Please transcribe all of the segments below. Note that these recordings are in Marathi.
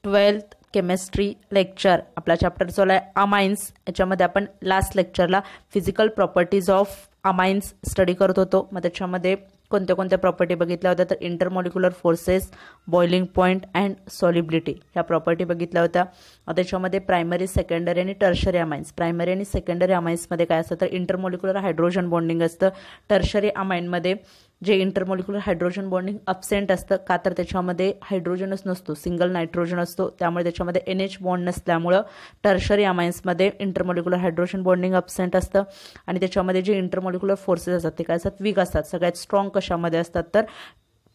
12th केमिस्ट्री लेक्चर आपला चॅप्टर चालू आहे अमाइन्स। याच्यामध्ये आपण लास्ट लेक्चरला physical properties of amines study करत होतो। मग त्याच्यामध्ये कोणत्या कोणत्या प्रॉपर्टी बघितल्या होत्या तर intermolecular forces, boiling point and solubility ह्या प्रॉपर्टी बघितल्या होत्या। त्याच्यामध्ये प्रायमरी, सेकंडरी आणि टर्शरी अमाइन्स, प्रायमरी आणि सेकंडरी अमाइन्समध्ये काय असतं तर इंटरमॉलिक्युलर हायड्रोजन बॉन्डिंग असतं। टर्शरी अमाइनमध्ये जे इंटरमॉलिक्युलर हायड्रोजन बॉन्डिंग अब्सेंट असतं का तर त्याच्यामध्ये हायड्रोजनच नसतो, सिंगल नायट्रोजन असतो, त्यामुळे त्याच्यामध्ये NH बॉन्ड नसल्यामुळे टर्शरी अमाइन्समध्ये इंटरमॉलिक्युलर हायड्रोजन बॉन्डिंग अब्सेंट असतं। आणि त्याच्यामध्ये जे इंटरमॉलिक्युलर फोर्सेस असतात ते काय असतात, वीक असतात। सगळ्यात स्ट्रॉंग कशामध्ये असतात तर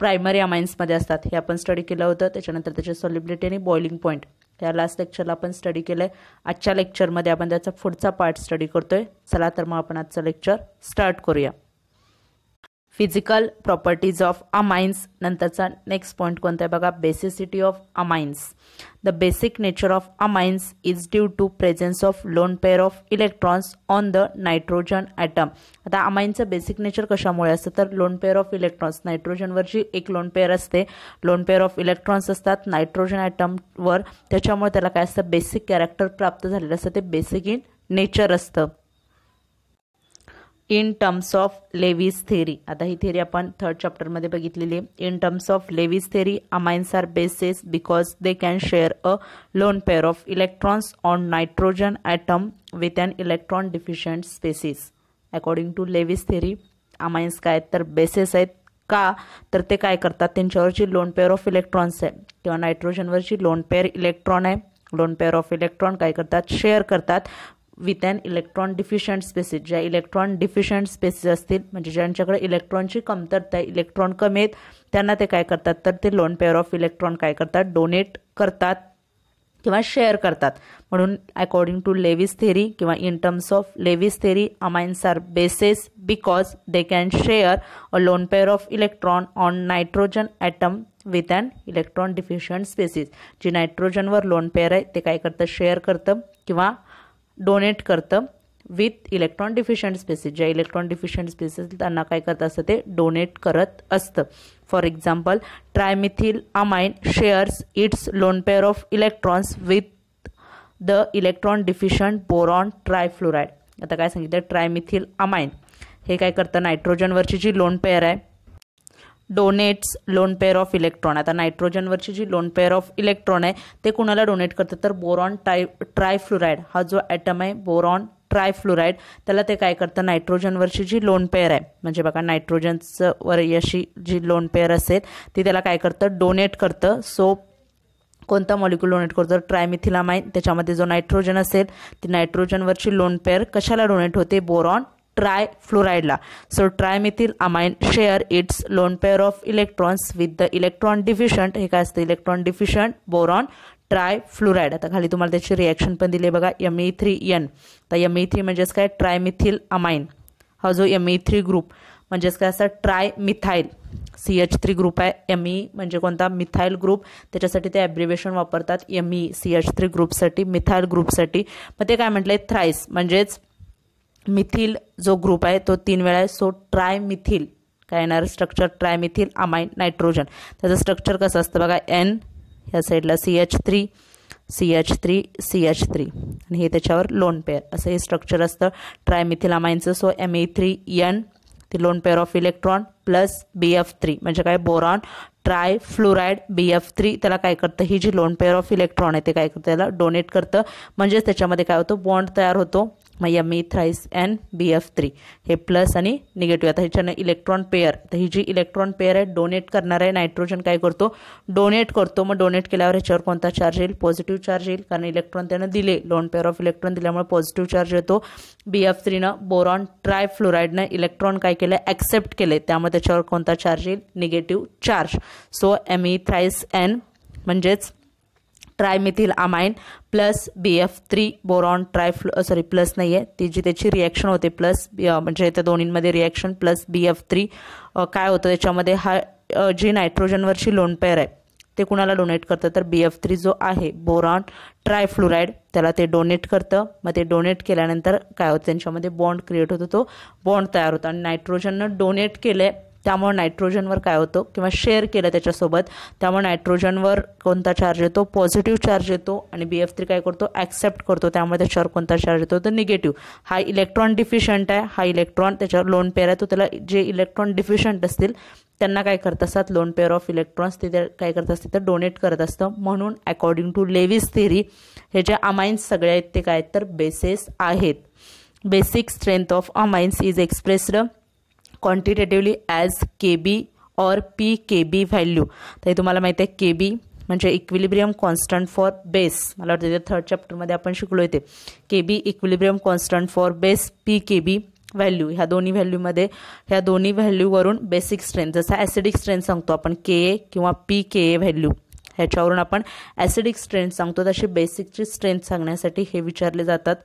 प्रायमरी अमाइन्समध्ये असतात। हे आपण स्टडी केलं होतं। त्याच्यानंतर त्याची सॉलिबिलिटी आणि बॉइलिंग पॉइंट या लास्ट लेक्चरला आपण स्टडी केलंय। आजच्या लेक्चरमध्ये आपण त्याचा पुढचा पार्ट स्टडी करतोय। चला तर मग आपण आजचं लेक्चर स्टार्ट करूया। फिजिकल प्रॉपर्टीज ऑफ अमाइन्स नंतरचा नेक्स्ट पॉइंट कोणता आहे बघा, basicity of amines. The basic nature of amines is due to presence of lone pair of electrons on the nitrogen atom. आता अमाइनचं बेसिक नेचर कशामुळे असतं तर लोन पेअर ऑफ इलेक्ट्रॉन्स, नायट्रोजनवरची एक लोन पेअर असते, लोन पेअर ऑफ इलेक्ट्रॉन्स असतात नायट्रोजन ॲटमवर, त्याच्यामुळे त्याला काय असतं बेसिक कॅरेक्टर प्राप्त झालेलं असतं, ते बेसिक इन नेचर असतं। In terms of Lewis theory, आता ही थेरी आपण थर्ड चॅप्टरमध्ये बघितलेली आहे। In terms of Lewis theory amines are bases because they can share a lone pair of electrons on nitrogen atom with an electron deficient species. According to Lewis theory amines काय तर बेसेस आहेत का तर ते काय करतात, त्यांच्यावरची लोन पेअर ऑफ इलेक्ट्रॉन्स आहे किंवा नायट्रोजनवरची लोन पेअर इलेक्ट्रॉन आहे, लोन पेअर ऑफ इलेक्ट्रॉन काय करतात शेअर करतात with an electron deficient species. ज्या इलेक्ट्रॉन डिफिशियंट स्पेसिस असतील म्हणजे ज्यांच्याकडे इलेक्ट्रॉनची कमतरता आहे, इलेक्ट्रॉन कमी आहेत, त्यांना ते काय करतात तर ते लोन पेअर ऑफ इलेक्ट्रॉन काय करतात डोनेट करतात किंवा शेअर करतात। म्हणून अकॉर्डिंग टू लेविस थेरी किंवा in terms of Lewis theory amines are bases because they can share a lone pair of electron on nitrogen atom with an electron deficient species. जी नायट्रोजनवर लोन पेअर आहे ते काय करतं शेअर करतं किंवा डोनेट करतं विथ इलेक्ट्रॉन डिफिशियंट स्पेसिस। ज्या इलेक्ट्रॉन डिफिशियंट स्पेसिस त्यांना काय करत असतं ते डोनेट करत असतं। For example trimethyl amine shares its lone pair of electrons with the electron deficient boron trifluoride. आता काय सांगितलं ट्रायमिथिल अमाइन हे काय करतं नायट्रोजनवरची जी लोन पेअर आहे donates lone pair of electron. आता नायट्रोजनवरची जी लोन पेअर ऑफ इलेक्ट्रॉन आहे ते कुणाला डोनेट करतं तर बोरॉन ट्रायफ्लोराइड हा जो ॲटम आहे बोरॉन ट्रायफ्लोराइड त्याला ते काय करतं नायट्रोजनवरची जी लोन पेअर आहे म्हणजे बघा नायट्रोजनचं वर अशी जी लोन पेअर असेल ती त्याला काय करतं डोनेट करतं। सो कोणता मॉलिक्यूल डोनेट करतो तर ट्रायमिथिलामाइन, त्याच्यामध्ये जो नायट्रोजन असेल ती नायट्रोजनवरची लोन पेअर कशाला डोनेट होते बोरॉन ट्रायफ्लोराइडला। So trimethyl amine share its lone pair of electrons with the electron deficient, हे काय असतं इलेक्ट्रॉन डिफिशियंट बोरॉन ट्रायफ्लोराइड। आता खाली तुम्हाला त्याची रिॲक्शन पण दिली बघा Me3N। तर Me3 म्हणजेच काय ट्रायमिथिल अमाइन, हा जो Me3 ग्रुप म्हणजेच काय असं ट्रायमिथाइल CH3 ग्रुप आहे। Me म्हणजे कोणता मिथाइल ग्रुप, त्याच्यासाठी ते ॲब्रिव्हिएशन वापरतात Me CH3 ग्रुपसाठी मिथाइल ग्रुपसाठी। मग ते काय म्हटलंय थ्राइस म्हणजेच मिथिल जो ग्रुप आहे तो 3 वेळा आहे। सो ट्रायमिथिल काय येणार स्ट्रक्चर ट्रायमिथिल अमाइन नायट्रोजन, त्याचं स्ट्रक्चर कसं असतं बघा N ह्या साईडला CH3 CH3 CH3 आणि हे त्याच्यावर लोन पेअर असं हे स्ट्रक्चर असतं ट्रायमिथिल अमाइनचं। सो Me3N ती loan pair of electron plus BF3 म्हणजे काय बोरॉन ट्रायफ्लोराइड BF3 त्याला काय करतं ही जी लोन पेअर ऑफ इलेक्ट्रॉन आहे ते काय करतं त्याला डोनेट करतं म्हणजेच त्याच्यामध्ये काय होतं बॉन्ड तयार होतो। मग Me3N BF3 हे प्लस आणि निगेटिव्ह। आता ह्याच्यानं इलेक्ट्रॉन पेअर, तर ही जी इलेक्ट्रॉन पेअर आहे डोनेट करणार आहे नायट्रोजन काय करतो डोनेट करतो। मग डोनेट केल्यावर ह्याच्यावर कोणता चार्ज येईल पॉझिटिव्ह चार्ज येईल कारण इलेक्ट्रॉन त्यानं दिले, लोन पेअर ऑफ इलेक्ट्रॉन दिल्यामुळे पॉझिटिव्ह चार्ज येतो। BF3नं बोरॉन ट्रायफ्लोराइडनं इलेक्ट्रॉन काय केलं ॲक्सेप्ट केले त्यामुळे त्याच्यावर कोणता चार्ज येईल निगेटिव्ह चार्ज। सो Me3N म्हणजेच trimethyl amine plus BF3 boron plus नाही आहे ती जी त्याची रिॲक्शन होते प्लस म्हणजे त्या दोन्हींमध्ये रिॲक्शन प्लस BF3 काय होतं त्याच्यामध्ये हा जी नायट्रोजनवरची लोन पेअर आहे ते कुणाला डोनेट करतं तर BF3 जो आहे बोरॉन ट्रायफ्लोराइड त्याला ते डोनेट करतं। मग ते डोनेट केल्यानंतर काय होतं त्यांच्यामध्ये बॉन्ड क्रिएट होतो, तो बॉन्ड तयार होतो आणि नायट्रोजननं डोनेट केले त्यामुळे नायट्रोजनवर काय होतं किंवा शेअर केलं त्याच्यासोबत, त्यामुळे नायट्रोजनवर कोणता चार्ज येतो, पॉझिटिव्ह चार्ज येतो आणि BF3 काय करतो, ॲक्सेप्ट करतो, त्यामुळे त्याच्यावर कोणता चार्ज येतो तर निगेटिव्ह. हा इलेक्ट्रॉन डिफिशियंट आहे, हा इलेक्ट्रॉन त्याच्यावर लोन पेअर आहे, तो त्याला जे इलेक्ट्रॉन डिफिशियंट असतील त्यांना काय करत असतात, लोन पेअर ऑफ इलेक्ट्रॉन्स तिथे काय करत असते तर डोनेट करत असतं. म्हणून अकॉर्डिंग टू लेविस थेरी हे जे अमाइन्स सगळे आहेत ते काय तर बेसेस आहेत. Basic strength of amines is expressed quantitatively as KB और PKB व्हॅल्यू. तर तुम्हाला माहिती आहे KB म्हणजे इक्विलिब्रियम कॉन्स्टंट फॉर बेस, मला वाटतं ते 3rd चॅप्टरमध्ये आपण शिकलो ते. KB equilibrium constant for base, PKB value. ह्या दोन्ही व्हॅल्यूवरून बेसिक स्ट्रेंथ, जसं ॲसिडिक स्ट्रेंथ सांगतो आपण KA किंवा PKA व्हॅल्यू, ह्याच्यावरून आपण ॲसिडिक स्ट्रेंथ सांगतो, तशी बेसिकची स्ट्रेंथ सांगण्यासाठी हे विचारले जातात.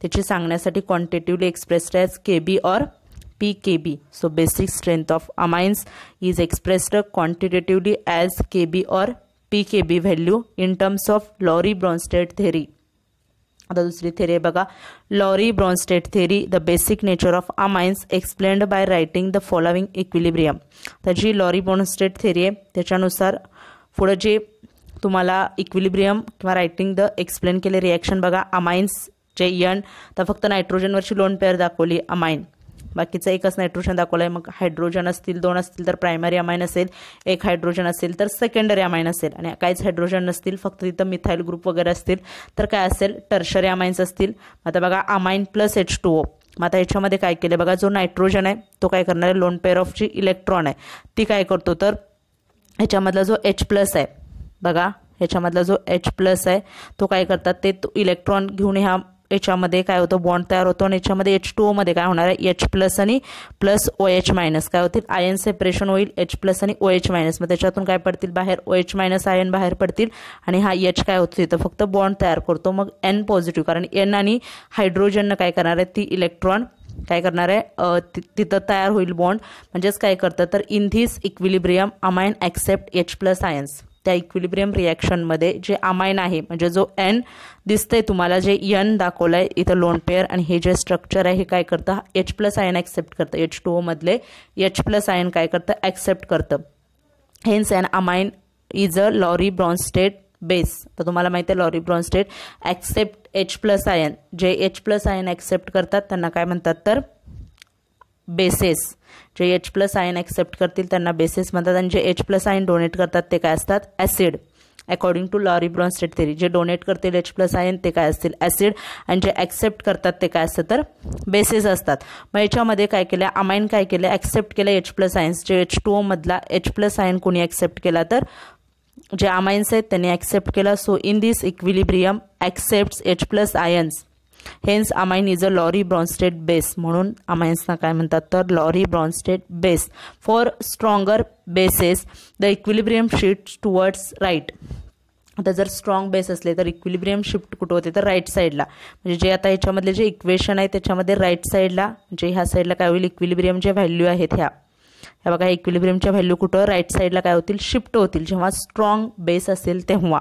त्याची सांगण्यासाठी क्वांटिटेटिव्हली एक्सप्रेस्ड ॲज KB और PKB. So basic strength of amines is expressed quantitatively as KB or PKB value in terms of Lowry-Bronsted theory. आता दुसरी थेरी बघा, Lowry-Bronsted theory, the basic nature of amines explained by writing the following equilibrium. तर जी Lowry-Bronsted theory आहे त्याच्यानुसार पुढे जे तुम्हाला इक्विलिब्रियम किंवा रायटिंग द एक्सप्लेन केले रिॲक्शन बघा. अमाइन्स जे N तर फक्त नायट्रोजनवरची लोन पेअर दाखवली अमाइन, बाकीचं एकच नायट्रोजन दाखवलं आहे. मग हायड्रोजन असतील 2 असतील तर प्रायमरी अमाइन असेल, 1 हायड्रोजन असेल तर सेकंडरी अमाइन असेल, आणि काहीच हायड्रोजन नसतील फक्त तिथं मिथाइल ग्रुप वगैरे असतील तर काय असेल टर्शरी अमाइन्स असतील. आता बघा अमाइन प्लस H2O. मग आता याच्यामध्ये काय केलं बघा, जो नायट्रोजन आहे तो काय करणार आहे, लोन पेअर ऑफ जी इलेक्ट्रॉन आहे ती काय करतो तर ह्याच्यामधला जो H+ आहे बघा, ह्याच्यामधला जो H+ आहे तो काय करतात ते इलेक्ट्रॉन घेऊन ह्या याच्यामध्ये काय होतं बॉन्ड तयार होतो, आणि याच्यामध्ये H2O मध्ये काय होणार आहे H+ आणि प्लस OH- काय होतील, आयन सेपरेशन होईल H+ आणि OH-. मग त्याच्यातून काय पडतील बाहेर, OH- आयन बाहेर पडतील, आणि हा H काय होतं तिथं फक्त बॉन्ड तयार करतो. मग N पॉझिटिव्ह, कारण N आणि हायड्रोजननं काय करणार आहे, ती इलेक्ट्रॉन काय करणार आहे तिथं तयार होईल बॉन्ड. म्हणजेच काय करतं तर in this equilibrium amine accept H+ ions. त्या इक्विलिब्रियम रिॲक्शनमध्ये जे अमाइन आहे म्हणजे जो N दिसतंय तुम्हाला, जे N दाखवलं आहे इथं लोन पेअर, आणि हे जे स्ट्रक्चर आहे हे काय करतं H+ आयन ॲक्सेप्ट करतं, H2O मधले H+ आयन काय करतं ॲक्सेप्ट करतं. Hence an amine is a Lowry-Bronsted base. तर तुम्हाला माहिती आहे Lowry-Bronsted ॲक्सेप्ट H+ आयन, जे H+ आयन ॲक्सेप्ट करतात त्यांना काय म्हणतात तर बेसेस. जे H+ आयन ॲक्सेप्ट करतील त्यांना बेसेस म्हणतात, आणि जे H+ आयन डोनेट करतात ते काय असतात acid. According to Lowry-Bronsted theory जे डोनेट करतील H+ आयन ते काय असतील ॲसिड, आणि जे ॲक्सेप्ट करतात ते काय असतं तर बेसेस असतात. मग याच्यामध्ये काय केलं, अमाइन काय केलं ॲक्सेप्ट केलं H+ आयन्स, जे H2O मधला H+ आयन कोणी ॲक्सेप्ट केला तर जे अमाइन्स आहेत त्यांनी ॲक्सेप्ट केला. So in this equilibrium accepts H+ ions, hence amine is a Lowry-Bronsted base. म्हणून अमाइन्सना काय म्हणतात तर Lowry-Bronsted base. For stronger bases the equilibrium shift towards right. आता जर स्ट्रॉंग बेस असले तर इक्विलिब्रियम शिफ्ट कुठं होते तर राईट साईडला. म्हणजे जे आता ह्याच्यामधले जे इक्वेशन आहे त्याच्यामध्ये राईट साईडला, म्हणजे ह्या साईडला काय होईल इक्विलिब्रियम जे व्हॅल्यू आहेत ह्या बघा इक्विलिब्रियमच्या व्हॅल्यू कुठं राईट साईडला काय होतील शिफ्ट होतील. जेव्हा स्ट्रॉंग बेस असेल तेव्हा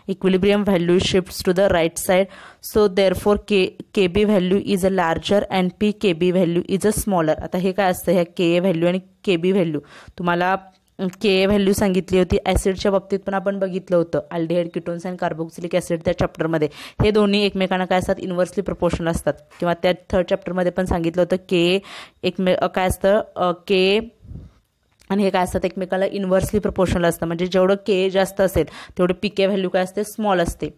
equilibrium value shifts to the right side. So therefore KB value is a larger and PKB value is a smaller. आता हे काय असतं ह्या KA व्हॅल्यू आणि KB व्हॅल्यू, तुम्हाला KA व्हॅल्यू सांगितली होती ॲसिडच्या बाबतीत पण आपण बघितलं होतं, aldehyde ketones and carboxylic acid त्या चॅप्टरमध्ये. हे दोन्ही एकमेकांना काय असतात इन्व्हर्सली प्रोपोर्शनल असतात. किंवा त्या 3rd चॅप्टरमध्ये पण सांगितलं होतं KA काय असतं KA आणि हे काय असतात एकमेकाला इन्व्हर्सली प्रोपोर्शनल असतं. म्हणजे जेवढं KA जास्त असेल तेवढी PK व्हॅल्यू काय असते स्मॉल असते,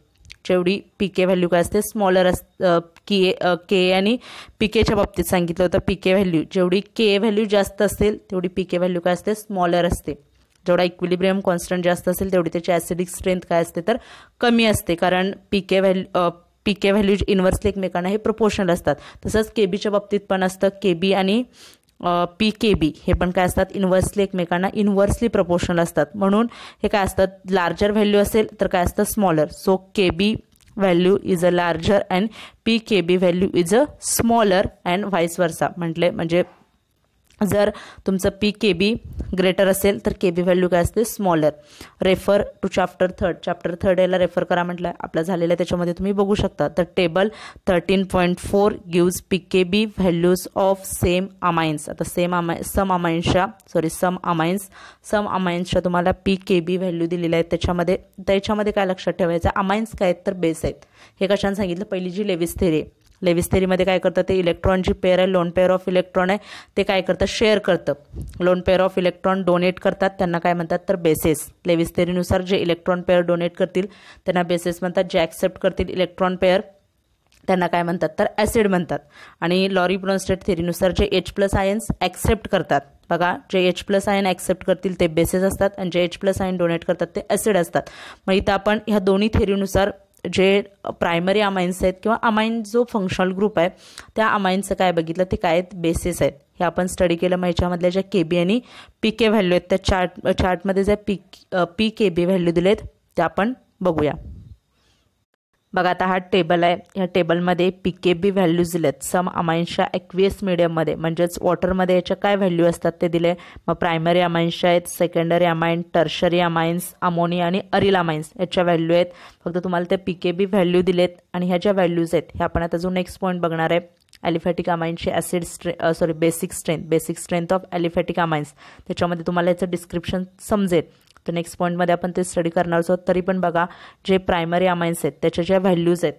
जेवढी PK व्हॅल्यू काय असते स्मॉलर असते. KA आणि PKच्या बाबतीत सांगितलं होतं PK व्हॅल्यू जेवढी KA व्हॅल्यू जास्त असेल तेवढी PK व्हॅल्यू काय असते स्मॉलर असते. जेवढा इक्विलिब्रियम कॉन्स्टंट जास्त असेल तेवढी त्याची ॲसिडिक स्ट्रेंथ काय असते तर कमी असते, कारण PK व्हॅल्यू इन्व्हर्सली एकमेकांना हे प्रोपोर्शनल असतात. तसंच KBच्या बाबतीत पण असतं, KB आणि PKB हे पण काय असतात इन्व्हर्सली एकमेकांना इन्व्हर्सली प्रोपोर्शनल असतात. म्हणून हे काय असतात लार्जर व्हॅल्यू असेल तर काय असतं smaller. So KB value is a larger and PKB value is a smaller and vice versa. म्हणजे जर तुमचं PKB ग्रेटर असेल तर के बी व्हॅल्यू काय असते smaller. Refer to chapter third याला रेफर करा म्हटलं आपला झालेला त्याच्यामध्ये तुम्ही बघू शकता. तर table 13.4 gives PKB values of some amines. आता सम अमाइन्सच्या तुम्हाला पीकेबी व्हॅल्यू दिलेल्या आहेत. त्याच्यामध्ये काय लक्षात ठेवायचं, अमाइन्स काय आहेत तर बेस आहेत. हे कशाने सांगितलं, पहिली जी लेविस थेरी आहे, लेविस थेरीमध्ये काय करतं ते इलेक्ट्रॉनची पेअर आहे, लोन पेअर ऑफ इलेक्ट्रॉन आहे, ते काय करतं शेअर करतं. Loan pair of electron donate करतात त्यांना काय म्हणतात तर बेसेस. लेविस थेरीनुसार जे इलेक्ट्रॉन पेअर डोनेट करतील त्यांना बेसेस म्हणतात. जे ॲक्सेप्ट करतील इलेक्ट्रॉन पेअर त्यांना काय म्हणतात तर ॲसिड म्हणतात. आणि लॉरी ब्रॉन्स्टेड थेरीनुसार जे H+ आयन्स ॲक्सेप्ट करतात, बघा जे H+ आयन ॲक्सेप्ट करतील ते बेसेस असतात आणि जे H+ आयन डोनेट करतात ते ॲसिड असतात. मग इथं आपण ह्या दोन्ही थेरीनुसार जे प्रायमरी अमाइन्स आहेत किंवा अमाइन जो फंक्शनल ग्रुप आहे त्या अमाइन्सचं काय बघितलं ते काय आहेत बेसिस आहेत. हे आपण स्टडी केलं. मग ह्याच्यामधल्या ज्या केबी आणि पीके व्हॅल्यू आहेत त्या चार्टमध्ये ज्या पीकेबी व्हॅल्यू दिलेत त्या आपण बघूया. बघा आता हा टेबल आहे. ह्या टेबलमध्ये पीकेबी व्हॅल्यूज दिलेत सम अमाइन्सच्या ॲक्वियस मीडियममध्ये, म्हणजेच वॉटरमध्ये याच्या काय व्हॅल्यू असतात ते दिले. मग प्रायमरी अमाइन्सच्या आहेत, secondary amine, tertiary amines, ammonia आणि अरिल अमाइन्स याच्या व्हॅल्यू आहेत. फक्त तुम्हाला ते पीकेबी व्हॅल्यू दिलेत आणि ह्या ज्या व्हॅल्यूज आहेत ह्या आपण आता जो नेक्स्ट पॉईंट बघणार आहे. ॲलिफॅटिक अमाइन्सची basic strength of aliphatic amines, त्याच्यामध्ये तुम्हाला याचं डिस्क्रिप्शन समजेल. तर नेक्स्ट पॉईंटमध्ये आपण ते स्टडी करणार आहोत. तरी पण बघा जे प्रायमरी अमाइन्स आहेत त्याच्या ज्या व्हॅल्यूज आहेत,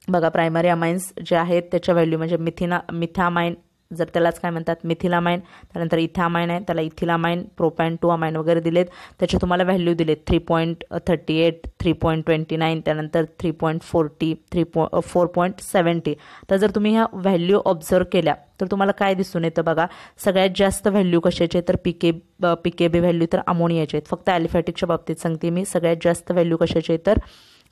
बघा प्रायमरी अमाइन्स जे आहेत त्याच्या व्हॅल्यू म्हणजे मिथामाइन, जर त्यालाच काय म्हणतात मिथिलामाइन, त्यानंतर इथामाइन आहे त्याला इथिलामाइन, प्रोपॅन 2 अमाइन वगैरे दिलेत. त्याचे तुम्हाला व्हॅल्यू दिलेत 3.38, 3.29, त्यानंतर 3.40, 4.70. तर जर तुम्ही ह्या व्हॅल्यू ऑब्झर्व केल्या तर तुम्हाला काय दिसून येतं बघा, सगळ्यात जास्त व्हॅल्यू कशाचे तर पीकेबी व्हॅल्यू तर अमोनियाचे आहेत. फक्त ॲलिफॅटिकच्या बाबतीत सांगते मी, सगळ्यात जास्त व्हॅल्यू कशाचे तर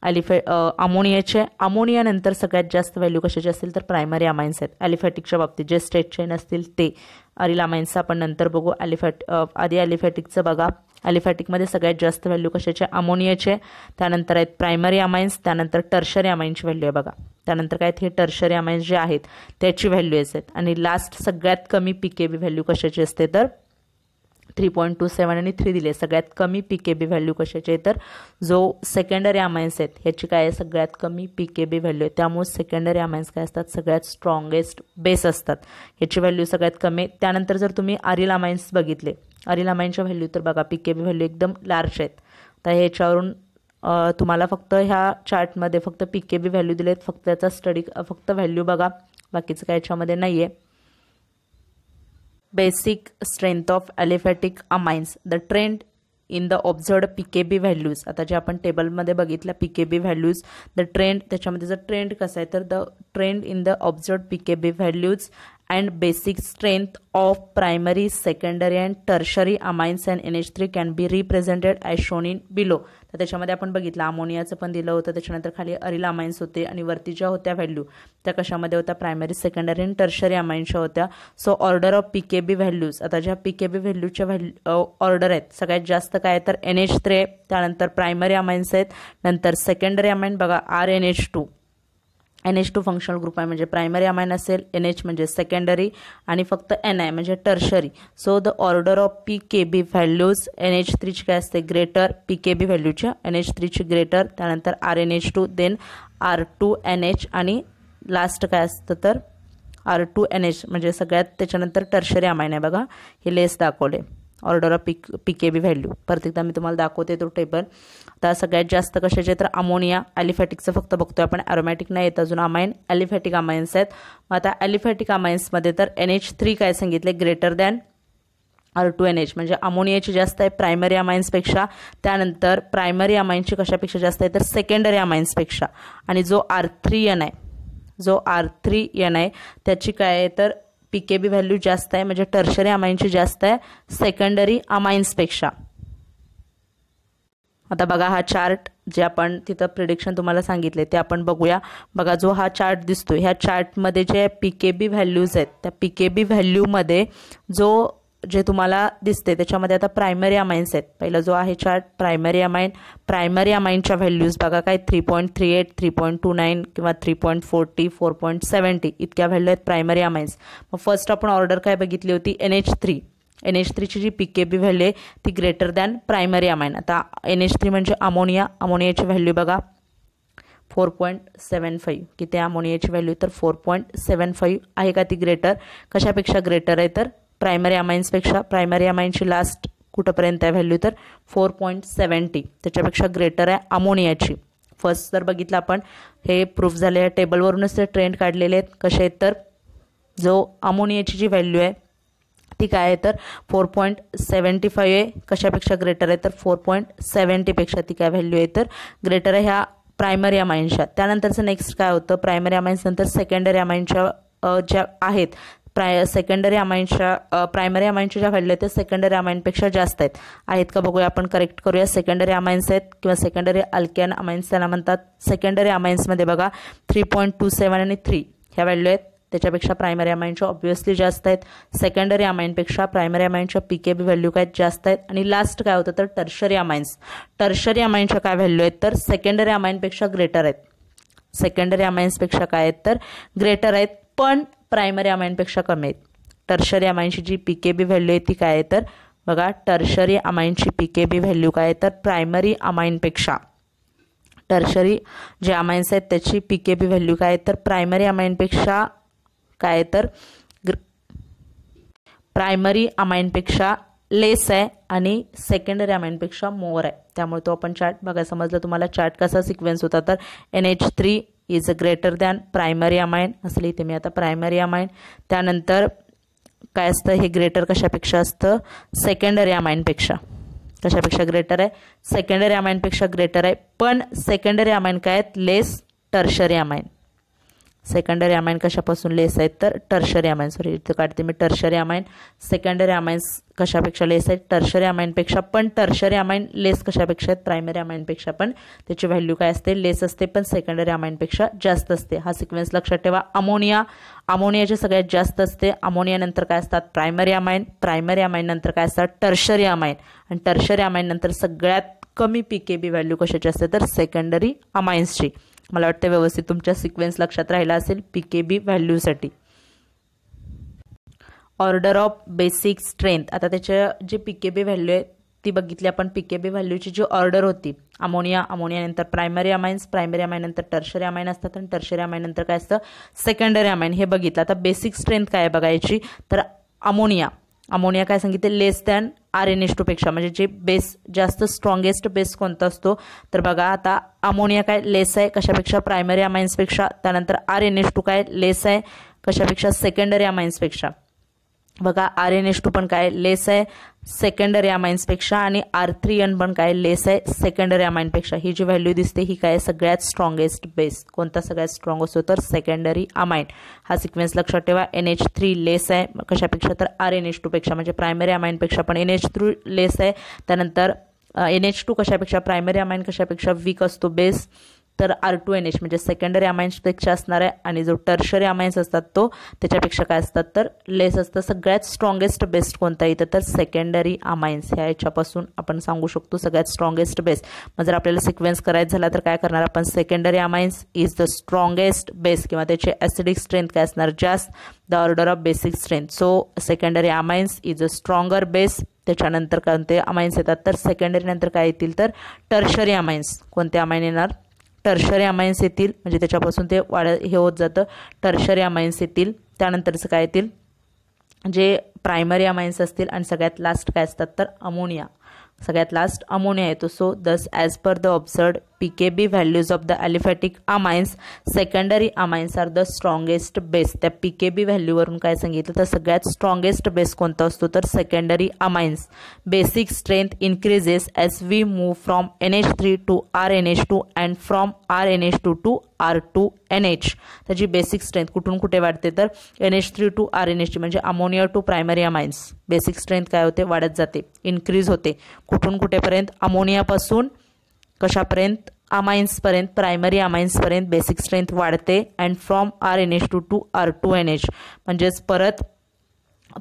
अमोनियाचे. अमोनियानंतर सगळ्यात जास्त व्हॅल्यू कशाचे असतील तर प्रायमरी अमाइन्स आहेत. ॲलिफॅटिकच्या बाबतीत जे स्ट्रेट चेन असतील ते. अरिल अमाइन्सचं आपण नंतर बघू. आधी ॲलिफॅटिकचं बघा. ॲलिफॅटिकमध्ये सगळ्यात जास्त व्हॅल्यू कशाचे अमोनियाचे, त्यानंतर आहेत प्रायमरी अमाइन्स, त्यानंतर टर्शरी अमाइन्सची व्हॅल्यू आहे बघा. त्यानंतर काय हे टर्शरी अमाइन्स जे आहेत त्याची व्हॅल्यू आहेत. आणि लास्ट सगळ्यात कमी पीकेबी व्हॅल्यू कशाची असते तर 3.27 आणि 3 दिले. सगळ्यात कमी पीकेबी व्हॅल्यू कशाचे तर जो सेकंडरी अमाइन्स आहेत ह्याची काय आहे सगळ्यात कमी पीकेबी व्हॅल्यू आहे. त्यामुळे सेकंडरी अमाइन्स काय असतात सगळ्यात स्ट्रॉंगेस्ट बेस असतात, ह्याची व्हॅल्यू सगळ्यात कमी. त्यानंतर जर तुम्ही अरिल अमाइन्स बघितले, अरिल अमाइन्सच्या व्हॅल्यू तर बघा पीकेबी व्हॅल्यू एकदम लार्ज आहेत. तर ह्याच्यावरून तुम्हाला फक्त ह्या चार्टमध्ये फक्त पीकेबी व्हॅल्यू दिलेत, फक्त त्याचा स्टडी फक्त व्हॅल्यू बघा, बाकीचं काय याच्यामध्ये नाही आहे. Basic strength of aliphatic amines, the trend in the observed pKb values. आता जे आपण टेबलमध्ये बघितलं pKb व्हॅल्यूज, द ट्रेंड, त्याच्यामध्ये जर ट्रेंड कसं आहे तर the trend in the observed pKb values and basic strength of primary, secondary and tertiary amines and NH3 can be represented as shown in below. तर त्याच्यामध्ये आपण बघितलं अमोनियाचं पण दिलं होतं, त्याच्यानंतर खाली अरिल अमाइन्स होते आणि वरती ज्या होत्या व्हॅल्यू त्या कशामध्ये होत्या प्रायमरी, सेकंडरी आणि टर्शरी अमाइन्सच्या होत्या. So order of pKb values, आता ज्या पीकेबी व्हॅल्यूच्या ऑर्डर आहेत सगळ्यात जास्त काय तर NH3 आहे, त्यानंतर प्रायमरी अमाइन्स आहेत, नंतर सेकंडरी अमाइन बघा RNH2. NH2 फंक्शनल ग्रुप आहे म्हणजे प्रायमरी अमाइन असेल, NH म्हणजे सेकंडरी आणि फक्त NI म्हणजे tertiary. So the order of pKb values NH3ची काय असते ग्रेटर, पीकेबी व्हॅल्यूच्या NH3ची ग्रेटर, त्यानंतर RNH2, देन R2NH आणि लास्ट काय असतं तर R2NH म्हणजे सगळ्यात त्याच्यानंतर टर्शरी अमाइन आहे बघा, हे लेस दाखवले. ऑर्डर ऑफ पीकेबी व्हॅल्यू परत एकदा मी तुम्हाला दाखवते तो टेबल. आता सगळ्यात जास्त कशाचे तर अमोनिया, ॲलिफॅटिकचं फक्त बघतोय आपण, ॲरोमॅटिक नाही येत अजून अमाइन, ॲलिफॅटिक अमाइन्स आहेत. मग आता ॲलिफॅटिक अमाइन्समध्ये तर NH3 काय सांगितले ग्रेटर दॅन R2NH म्हणजे अमोनियाची जास्त आहे प्रायमरी अमाइन्सपेक्षा, त्यानंतर प्रायमरी अमाइन्सची कशापेक्षा जास्त आहे तर सेकंडरी अमाइन्सपेक्षा, आणि जो R3N आहे त्याची काय आहे तर पीकेबी व्हॅल्यू जास्त आहे म्हणजे टर्शरी अमाइन्सची जास्त आहे सेकंडरी अमाइन्सपेक्षा. आता बघा हा चार्ट जे आपण तिथं प्रिडिक्शन तुम्हाला सांगितले ते आपण बघूया. बघा जो हा चार्ट दिसतोय ह्या चार्टमध्ये जे पीकेबी व्हॅल्यूज आहेत त्या पीकेबी व्हॅल्यूमध्ये जे तुम्हाला दिसते त्याच्यामध्ये आता प्रायमरी अमाइन्स आहेत. पहिला जो आहे चार्ट प्रायमरी अमाइनच्या व्हॅल्यूज बघा काय 3.38, 3.29 किंवा 3.40, 4.70 इतक्या व्हॅल्यू आहेत प्रायमरी अमाइन्स. मग फर्स्ट आपण ऑर्डर काय बघितली होती NH3. NH3 ची जी pKb व्हॅल्यू आहे ती ग्रेटर दॅन प्रायमरी अमाइन. आता NH3 म्हणजे अमोनिया. अमोनियाची व्हॅल्यू बघा 4.75. किती अमोनियाची व्हॅल्यू तर 4.75 आहे का ती ग्रेटर? कशापेक्षा ग्रेटर आहे तर प्रायमरी अमाइन्सपेक्षा. प्रायमरी अमाइनची लास्ट कुठपर्यंत आहे व्हॅल्यू तर 4.70. त्याच्यापेक्षा ग्रेटर आहे अमोनियाची. फर्स्ट जर बघितलं आपण हे प्रूफ झाले आहे टेबलवरूनच ते ट्रेंड काढलेले आहेत. कसे आहेत तर जो अमोनियाची जी व्हॅल्यू आहे ती काय आहे तर 4.75 आहे. कशापेक्षा ग्रेटर आहे तर 4.70 पेक्षा ती काय व्हॅल्यू आहे तर ग्रेटर आहे ह्या प्रायमरी अमाइन्सच्या. त्यानंतरचं नेक्स्ट काय होतं प्रायमरी अमाइन्स नंतर सेकंडरी अमाइन्सच्या ज्या आहेत सेकंडरी अमाइन्सच्या प्रायमरी अमाइन्सच्या ज्या व्हॅल्यू आहेत त्या सेकंडरी अमाइनपेक्षा जास्त आहेत का बघूया आपण. करेक्ट करूया. सेकंडरी अमाइन्स आहेत किंवा सेकंडरी अल्केन अमाइन्स त्यांना म्हणतात. सेकंडरी अमाइन्समध्ये बघा 3.27 आणि 3 ह्या व्हॅल्यू आहेत. त्याच्यापेक्षा प्रायमरी अमाइनच्या ऑब्व्हियसली जास्त आहेत. सेकंडरी अमाइनपेक्षा प्रायमरी अमाइनच्या pKb व्हॅल्यू काय जास्त आहेत. आणि लास्ट काय होतं तर टर्शरी अमाइन्स. टर्शरी अमाइनच्या काय व्हॅल्यू आहेत तर सेकंडरी अमाइनपेक्षा ग्रेटर आहेत. सेकंडरी अमाइन्सपेक्षा काय आहेत तर ग्रेटर आहेत पण प्रायमरी अमाइनपेक्षा कमी आहेत. टर्शरी अमाइनची जी pKb व्हॅल्यू आहे ती काय आहे तर बघा टर्शरी अमाइनची pKb व्हॅल्यू काय आहे तर प्रायमरी अमाइनपेक्षा टर्शरी जे अमाइन्स आहेत त्याची pKb व्हॅल्यू काय आहे तर प्रायमरी अमाइनपेक्षा काय आहे तर प्रायमरी अमाइनपेक्षा लेस आहे आणि सेकंडरी अमाइनपेक्षा मोर आहे. त्यामुळे तो आपण चार्ट बघा समजलं तुम्हाला. चार्ट कसा सिक्वेन्स होता तर NH3 is greater than primary amine असं लिहिते मी आता प्रायमरी अमाइन. त्यानंतर काय असतं हे ग्रेटर कशापेक्षा असतं सेकंडरी अमाइनपेक्षा. कशापेक्षा ग्रेटर आहे सेकंडरी अमाइनपेक्षा ग्रेटर आहे पण सेकंडरी अमाइन काय आहेत लेस टर्शरी अमाइन. सेकंडरी अमाइन कशापासून लेस आहेत तर टर्शरी अमाइन. सॉरी इथं काढते मी टर्शरी अमाइन. सेकंडरी अमाइन्स कशापेक्षा लेस आहेत टर्शरी अमाइनपेक्षा पण टर्शरी अमाइन लेस कशापेक्षा आहेत प्रायमरी अमाइनपेक्षा पण त्याची व्हॅल्यू काय असते लेस असते पण सेकंडरी अमाइनपेक्षा जास्त असते. हा सिक्वेन्स लक्षात ठेवा. अमोनियाचे सगळ्यात जास्त असते. अमोनिया नंतर काय असतात प्रायमरी अमाइन. प्रायमरी अमाइन नंतर काय असतात टर्शरी अमाइन आणि टर्शरी अमाइन नंतर सगळ्यात कमी pKb व्हॅल्यू कशाची असते तर सेकंडरी अमाइन्सची. मला वाटतं व्यवस्थित तुमच्या सिक्वेन्स लक्षात राहिला असेल pKb व्हॅल्यूसाठी. Order of basic strength. आता त्याच्या जी pKb व्हॅल्यू आहे ती बघितली आपण. pKb व्हॅल्यूची जी ऑर्डर होती अमोनिया नंतर प्रायमरी अमाइन्स. प्रायमरी अमाइन नंतर टर्शरी अमाइन असतात आणि टर्शरी अमाइन नंतर काय असतं सेकंडरी अमाइन. हे बघितलं. आता बेसिक स्ट्रेंथ काय बघायची तर अमोनिया काय सांगितले लेस दॅन RnH2 पेक्षा म्हणजे जे बेस जास्त स्ट्रॉंगेस्ट बेस कोणता असतो तर बघा आता अमोनिया काय लेस आहे कशापेक्षा प्रायमरी अमाइन्सपेक्षा. त्यानंतर RnH2 काय लेस आहे कशापेक्षा सेकंडरी अमाइन्सपेक्षा. बघा RnH2 पण काय लेस आहे सेकंडरी अमाइन्सपेक्षा आणि R3N पण काय लेस आहे सेकंडरी अमाइनपेक्षा. ही जी व्हॅल्यू दिसते ही काय सगळ्यात स्ट्रॉंगेस्ट बेस. कोणता सगळ्यात स्ट्रॉंग असतो तर सेकंडरी अमाइन. हा सिक्वेन्स लक्षात ठेवा. NH3 लेस आहे कशापेक्षा तर RnH2 पेक्षा म्हणजे प्रायमरी अमाइनपेक्षा पण NH3 लेस आहे. त्यानंतर NH2 कशापेक्षा प्रायमरी अमाइन कशापेक्षा वीक असतो बेस तर R2NH म्हणजे सेकंडरी अमाइन्सपेक्षा असणार आहे आणि जो टर्शरी अमाइन्स असतात तो त्याच्यापेक्षा काय असतात तर लेस असतं. सगळ्यात स्ट्रॉंगेस्ट बेस कोणता येतं तर सेकंडरी अमाइन्स. ह्या याच्यापासून आपण सांगू शकतो सगळ्यात स्ट्रॉंगेस्ट बेस. मग जर आपल्याला सिक्वेन्स करायचा झाला तर काय करणार आपण secondary amines is the strongest base किंवा त्याची ॲसिडिक स्ट्रेंथ काय असणार जास्त. The order of basic strength. So secondary amines is a stronger base. त्याच्यानंतर कोणते अमाइन्स येतात तर सेकंडरी नंतर काय येतील तर टर्शरी अमाइन्स. कोणते अमाइन येणार टर्शरी अमाइन्स येतील म्हणजे त्याच्यापासून ते हे होत जातं टर्शरी अमाइन्स येतील. त्यानंतरचं काय येतील जे प्रायमरी अमाइन्स असतील आणि सगळ्यात लास्ट काय असतात तर अमोनिया. सगळ्यात लास्ट अमोनिया येतो. So thus as per the observed pKb values of the aliphatic amines secondary amines are the strongest base. त्या pKb व्हॅल्यूवरून काय सांगितलं तर सगळ्यात स्ट्रॉंगेस्ट बेस कोणता असतो तर secondary amines. Basic strength increases as we move from NH3 to RnH2 and from RnH2 to R2NH. त्याची बेसिक स्ट्रेंथ कुठून कुठे वाढते तर NH3 टू RnH म्हणजे ammonia to primary amines. Basic strength काय होते वाढत जाते इन्क्रीज होते. कुठून कुठेपर्यंत अमोनियापासून कशापर्यंत अमाइन्सपर्यंत प्रायमरी अमाइन्सपर्यंत बेसिक स्ट्रेंथ वाढते. And from RnH2 to R2NH म्हणजेच परत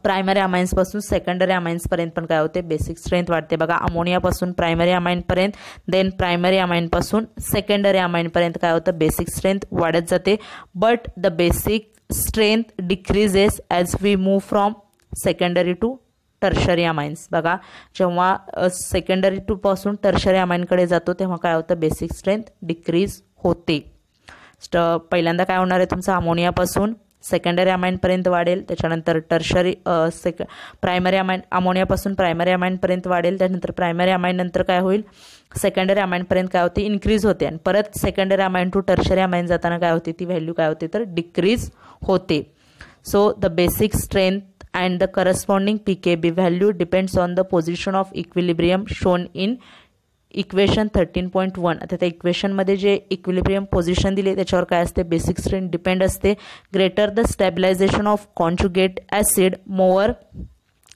प्रायमरी अमाइन्सपासून सेकंडरी अमाइन्सपर्यंत पण काय होते बेसिक स्ट्रेंथ वाढते. बघा अमोनियापासून प्रायमरी अमाइनपर्यंत देन प्रायमरी अमाइनपासून सेकंडरी अमाइनपर्यंत काय होतं बेसिक स्ट्रेंथ वाढत जाते. But the basic strength decreases as we move from secondary to tertiary amines. बघा जेव्हा सेकंडरी टू पासून टर्शरी अमाइनकडे जातो तेव्हा काय होतं, बेसिक स्ट्रेंथ डिक्रीज होते. पहिल्यांदा काय होणार आहे तुमचं, अमोनियापासून सेकंडरी अमाइनपर्यंत वाढेल, त्याच्यानंतर टर्शरी प्रायमरी अमाइन, अमोनियापासून प्रायमरी अमाइनपर्यंत वाढेल, त्यानंतर प्रायमरी अमाइन नंतर काय होईल, सेकंडरी अमाइनपर्यंत काय होते, इन्क्रीज होते, आणि परत secondary amine to tertiary amine जाताना काय होते, ती व्हॅल्यू काय होते तर डिक्रीज होते. So the basic strength and the corresponding pKb value depends on the position of equilibrium shown in equation 13.1. आता त्या इक्वेशनमध्ये जे इक्विलिब्रियम पोझिशन दिले त्याच्यावर काय असते, बेसिक स्ट्रेंथ डिपेंड असते. Greater the stabilisation of conjugate acid mower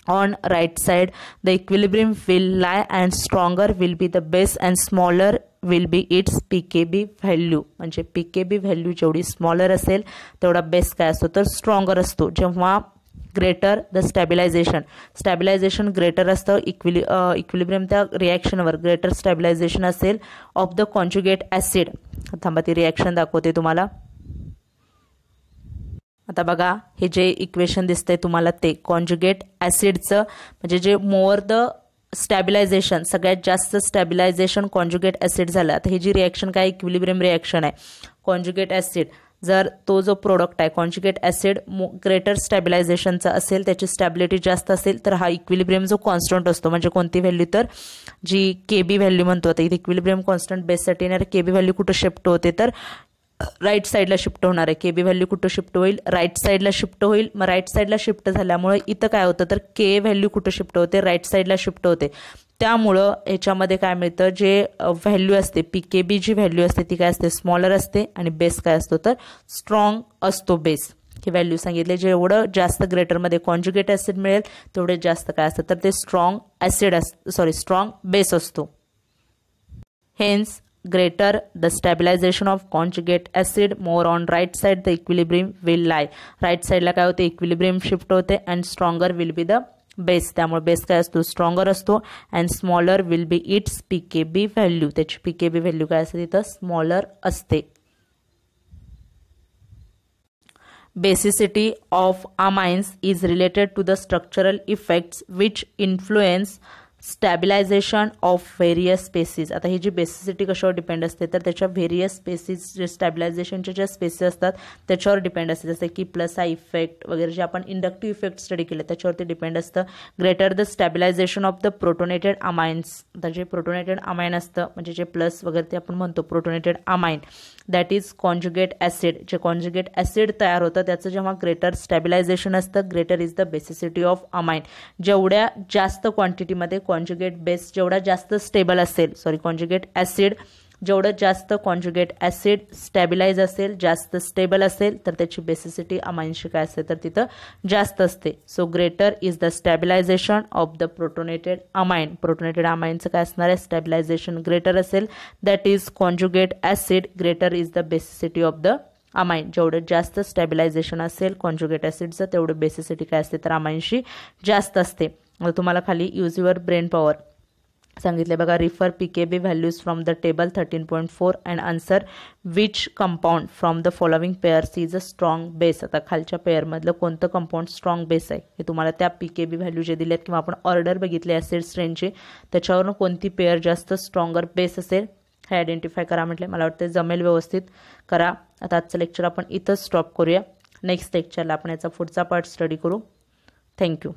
on right side the equilibrium will lie and stronger will be the base and smaller will be its pKb value. म्हणजे pKb व्हॅल्यू जेवढी स्मॉलर असेल तेवढा बेस काय असतो तर स्ट्रॉंगर असतो. जेव्हा ग्रेटर द स्टॅबिलायझेशन ग्रेटर असतं, इक्विलिब्रियम त्या रिॲक्शनवर ग्रेटर स्टॅबिलायझेशन असेल ऑफ द कॉन्जुगेट ॲसिड. थांबा ती रिॲक्शन दाखवते तुम्हाला. आता बघा हे जे इक्वेशन दिसतंय तुम्हाला ते कॉन्जुगेट ॲसिडचं म्हणजे जे मोअर द स्टॅबिलायझेशन, सगळ्यात जास्त स्टॅबिलायझेशन कॉन्जुगेट ॲसिड झालं. आता ही जी रिॲक्शन काय इक्विलिब्रियम रिॲक्शन आहे, कॉन्जुगेट ॲसिड जर तो जो प्रोडक्ट आहे कॉन्जुगेट ॲसिड ग्रेटर स्टॅबिलायझेशनचा असेल, त्याची स्टॅबिलिटी जास्त असेल, तर हा इक्विलिब्रियम जो कॉन्स्टंट असतो म्हणजे कोणती व्हॅल्यू तर जी केबी व्हॅल्यू म्हणतो. आता इथे इक्विलिब्रियम कॉन्स्टंट बेससाठी येणार केबी व्हॅल्यू कुठं शिफ्ट होते तर राईट साईडला शिफ्ट होणार आहे. केबी व्हॅल्यू कुठं शिफ्ट होईल, राईट साईडला शिफ्ट होईल. मग राईट साईडला शिफ्ट झाल्यामुळे इथं काय होतं तर के व्हॅल्यू कुठं शिफ्ट होते, राईट साईडला शिफ्ट होते. त्यामुळं ह्याच्यामध्ये काय मिळतं, जे व्हॅल्यू असते पीकेबी जी व्हॅल्यू असते ती काय असते स्मॉलर असते, आणि बेस काय असतो तर स्ट्रॉंग असतो बेस. ही व्हॅल्यू सांगितले, जेवढं जास्त ग्रेटरमध्ये कॉन्जुगेट ॲसिड मिळेल तेवढे जास्त काय असतं तर ते स्ट्रॉंग बेस असतो. Hence greater the stabilization of conjugate acid more on right side the equilibrium will lie. right side ला काय होते equilibrium shift होते and stronger will be the base. त्यामुळे बेस काय असतो स्ट्रॉंगर असतो and smaller will be its pKb value. त्याची pKb व्हॅल्यू काय असते तिथं स्मॉलर असते. Basicity of amines is related to the structural effects which influence stabilization of various species. आता ही जी बेसिसिटी कशावर डिपेंड असते तर त्याच्या व्हेरियस स्पेसिस जे स्टॅबिलायझेशनचे ज्या स्पेसिस असतात त्याच्यावर डिपेंड असते. जसे की प्लस आय इफेक्ट वगैरे जे आपण इंडक्टिव्ह इफेक्ट स्टडी केले त्याच्यावरती डिपेंड असतं. Greater the stabilisation of the protonated amines. आता जे प्रोटोनेटेड अमाइन असतं म्हणजे जे प्लस वगैरे ते आपण म्हणतो protonated amine, that is conjugate acid. जे कॉन्जुगेट ॲसिड तयार होतं त्याचं जेव्हा ग्रेटर स्टॅबिलायझेशन असतं, greater is the basicity of amine. जेवढ्या जास्त क्वांटिटीमध्ये कॉन्जुगेट बेस जेवढा जास्त स्टेबल असेल, कॉन्जुगेट ॲसिड जेवढं जास्त कॉन्जुगेट ॲसिड स्टॅबिलाइज असेल, जास्त स्टेबल असेल, तर त्याची बेसिसिटी अमाइनशी काय असते तर तिथं जास्त असते. So greater is the stabilisation of the protonated amine. Protonated अमाइनचं काय असणार आहे स्टॅबिलायझेशन ग्रेटर असेल, that is conjugate acid. Greater is the basicity of the amine. जेवढं जास्त स्टॅबिलायझेशन असेल कॉन्जुगेट ॲसिडचं तेवढं बेसिसिटी काय असते तर अमाइनशी जास्त असते. तुम्हाला खाली यूज युअर ब्रेन पॉवर सांगितले बघा. Refer pKb values from the table 13.4 and answer which compound from the following pairs is a strong base. आता खालच्या पेअरमधलं कोणतं कंपाऊंड स्ट्रॉंग बेस आहे हे तुम्हाला त्या पीकेबी व्हॅल्यू जे दिलेत किंवा आपण ऑर्डर बघितले ॲसिड स्ट्रेनचे त्याच्यावरून कोणती पेअर जास्त स्ट्रॉंगर बेस असेल हे आयडेंटिफाय करा म्हटले. मला वाटतं जमेल व्यवस्थित करा. आता आजचं लेक्चर आपण इथंच स्टॉप करूया. नेक्स्ट लेक्चरला आपण याचा पुढचा पार्ट स्टडी करू. थँक्यू.